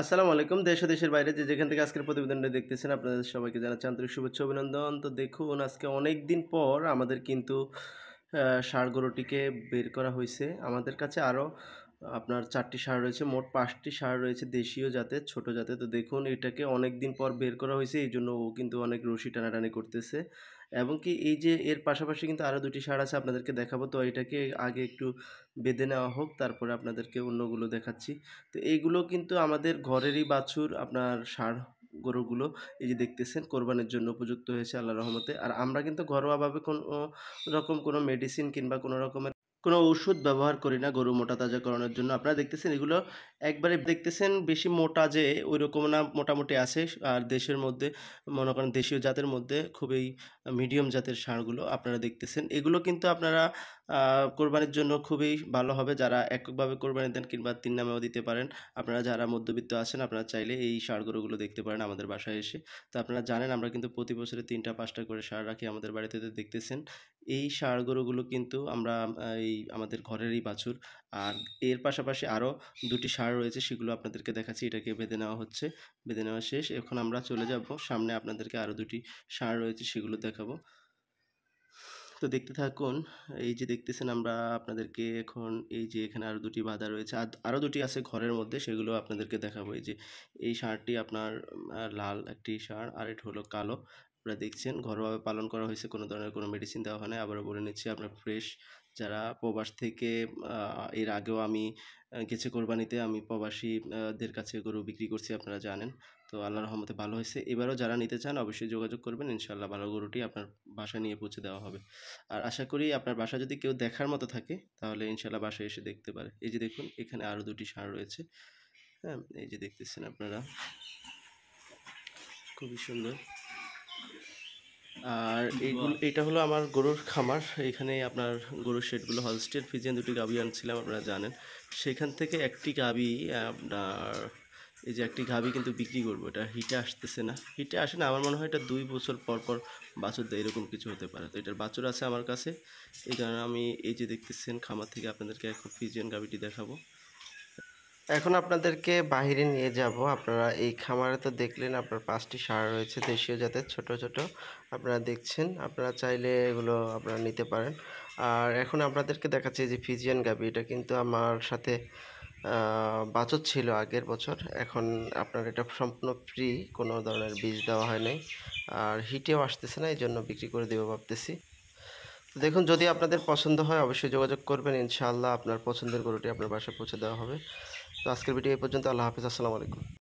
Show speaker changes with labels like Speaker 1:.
Speaker 1: আসসালামু আলাইকুম। দেশ ও দেশের বাইরে যে যেখান থেকে আজকের প্রতিবেদনটা দেখতেছেন আপনাদের সবাইকে জানাচ্ছি আন্তরিক শুভেচ্ছা অভিনন্দন। তো দেখুন আজকে অনেকদিন পর আমাদের কিন্তু ষাঁড় গরুটিকে বের করা হইছে। আমাদের কাছে আরও আপনার ৪ টি ষাঁড় রয়েছে। মোট ৫ টি ষাঁড় রয়েছে দেশীয় জাতের, ছোট জাতের। তো দেখুন এটাকে অনেকদিন পর বের করা হইছে। এইজন্য ও কিন্তু অনেক রশি টানাটানি করতেছে। এবং কি এই যে এর পাশাপাশি কিন্তু আরও ২ টি ষাঁড় আছে আপনাদেরকে দেখাবো। তো এটাকে আগে একটু বেঁধে নেওয়া হোক, তারপরে আপনাদেরকে অন্যগুলো দেখাচ্ছি। তো এইগুলো কিন্তু আমাদের ঘরেরই বাছুর, আপনার ষাঁড় গরুগুলো। এই যে দেখতেছেন কোরবানির জন্য উপযুক্ত হয়েছে আল্লাহর রহমতে। আর আমরা কিন্তু ঘরোয়াভাবে কোনো রকম কোনো মেডিসিন কিংবা কোনো রকমের কোনো ওষুধ ব্যবহার করি না গরু মোটা তাজাকরণের জন্য। আপনারা দেখতেছেন এগুলো একবারে দেখতেছেন বেশি মোটা যে ঐরকম না, মোটামুটি আছে। আর দেশের মধ্যে মনে করেন দেশীয় জাতের মধ্যে খুবই মিডিয়াম জাতের ষাঁড়গুলো আপনারা দেখতেছেন। এগুলো কিন্তু আপনারা কোরবানির জন্য খুবই ভালো হবে। যারা এককভাবে কোরবানি দেন কিংবা ৩ নামেও দিতে পারেন। আপনারা যারা মধ্যবিত্ত আছেন আপনারা চাইলে এই ষাঁড় গরুগুলো দেখতে পারেন আমাদের বাসায় এসে। তো আপনারা জানেন আমরা কিন্তু প্রতি বছরে ৩টা ৫টা করে ষাঁড় রাখি আমাদের বাড়িতে। তো দেখতেছেন এই ষাঁড় গরুগুলো কিন্তু আমরা এই আমাদের ঘরেরই বাছুর। আর এর পাশাপাশি আরও ২ টি ষাঁড় রয়েছে, সেগুলো আপনাদেরকে দেখাচ্ছি। এটাকে বেঁধে নেওয়া হচ্ছে, বেঁধে নেওয়া শেষ। এখন আমরা চলে যাব সামনে, আপনাদেরকে আরও ২ টি ষাঁড় রয়েছে সেগুলো দেখাবো। তো দেখতে থাকুন। এই যে দেখতেছেন আমরা আপনাদেরকে এখন এই যে এখানে আরও ২ টি বাঁধা রয়েছে। আরও ২ টি আছে ঘরের মধ্যে, সেগুলো আপনাদেরকে দেখাবো। এই যে এই ষাঁড়টি আপনার লাল একটি ষাঁড়, আর এটা হলো কালো। আপনারা দেখছেন ঘরোয়াভাবে পালন করা হয়েছে, কোনো ধরনের কোনো মেডিসিন দেওয়া হয় নাই। আবারও বলে নিচ্ছি আপনার ফ্রেশ। যারা প্রবাস থেকে এর আগেও আমি গেছে কোরবানিতে আমি প্রবাসী দের কাছে গরু বিক্রি করছি, আপনারা জানেন। তো আল্লাহর রহমতে ভালো হয়েছে। এবারও যারা নিতে চান অবশ্যই যোগাযোগ করবেন। ইনশাআল্লাহ ভালো গরুটি আপনার বাসায় নিয়ে পৌঁছে দেওয়া হবে। আর আশা করি আপনার বাসায় যদি কেউ দেখার মতো থাকে তাহলে ইনশাআল্লাহ বাসায় এসে দেখতে পারে। এই যে দেখুন এখানে আরও ২ টি ষাঁড় রয়েছে। হ্যাঁ? এই যে দেখতেছেন আপনারা। খুবই সুন্দর। আর এটা হলো আমার গরুর খামার। এখানে আপনার গরুর শেডগুলো হলস্টেইন ফ্রিজিয়ান ২ টি গাভী আনছিলাম, আপনারা জানেন। সেখান থেকে একটি গাভী আপনার এই যে একটি গাভী কিন্তু বিক্রি করব। এটা হিটে আসতেছে না। হিটে আসে না, আমার মনে হয় এটা ২ বছর পর, পর বাছুর দেয়, এরকম কিছু হতে পারে। তো এটার বাছুর আছে আমার কাছে। এই কারণে আমি এই যে দেখতেছেন খামার থেকে আপনাদেরকে এখন ফ্রিজিয়ান গাভীটি দেখাবো। এখন আপনাদেরকে বাহিরে নিয়ে যাব। আপনারা এই খামারে তো দেখলেন আপনার ৫ টি ষাঁড় রয়েছে দেশীয় জাতের, ছোট, ছোট। আপনারা দেখছেন। আপনারা চাইলে এগুলো আপনারা নিতে পারেন। আর এখন আপনাদেরকে দেখাচ্ছি যে ফ্রিজিয়ান গাভী। এটা কিন্তু আমার সাথে বাছুর ছিল আগের বছর। এখন আপনার এটা সম্পূর্ণ ফ্রি, কোনো ধরনের বীজ দেওয়া হয় নাই। আর হিটেও আসতেছে না, এইজন্য বিক্রি করে দেবো ভাবতেছি। তো দেখুন যদি আপনাদের পছন্দ হয় অবশ্যই যোগাযোগ করবেন। ইনশাআল্লাহ আপনার পছন্দের গরুটি আপনার বাসায় পৌঁছে দেওয়া হবে। তো আজকের ভিডিও এই পর্যন্ত। আল্লাহ হাফেজ। আসসালামু আলাইকুম।